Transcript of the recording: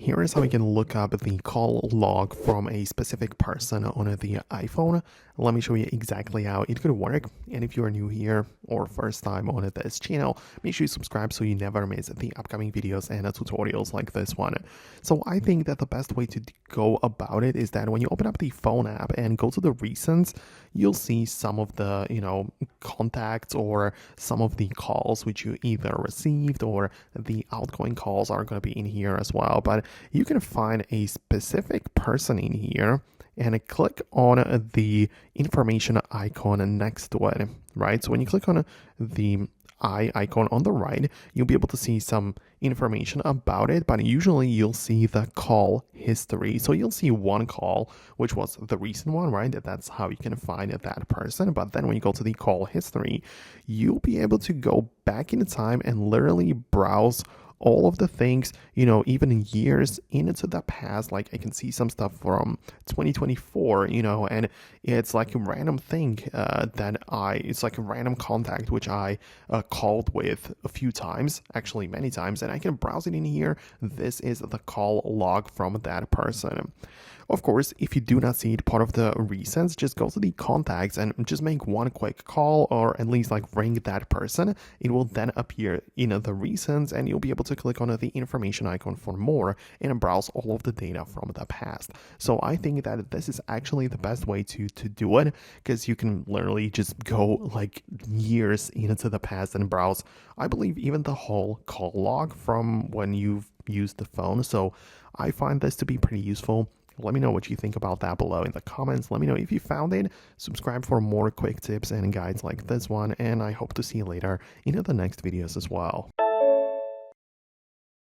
here is how you can look up the call log from a specific person on the iPhone. Let me show you exactly how it could work. And if you are new here or first time on this channel, make sure you subscribe so you never miss the upcoming videos and tutorials like this one. So I think that the best way to go about it is that when you open up the phone app and go to the recents, you'll see some of the, contacts or some of the calls which you either received, or the outgoing calls are going to be in here as well. But you can find a specific person in here and click on the information icon next to it, right? So when you click on the eye icon on the right, you'll be able to see some information about it, but usually you'll see the call history. So you'll see one call, which was the recent one, right? That's how you can find that person. But then when you go to the call history, you'll be able to go back in time and literally browse all of the things, even years into the past. Like I can see some stuff from 2024, and it's like a random thing it's like a random contact which I called with a few times, actually many times, and I can browse it in here. This is the call log from that person. Of course, if you do not see it part of the recents, just go to the contacts and just make one quick call, or at least like ring that person. It will then appear in the recents, and you'll be able to click on the information icon for more and browse all of the data from the past. So I think that this is actually the best way to do it, because you can literally just go like years into the past and browse, I believe, even the whole call log from when you've used the phone. So I find this to be pretty useful. Let me know what you think about that below in the comments. Let me know if you found it. Subscribe for more quick tips and guides like this one, and I hope to see you later in the next videos as well.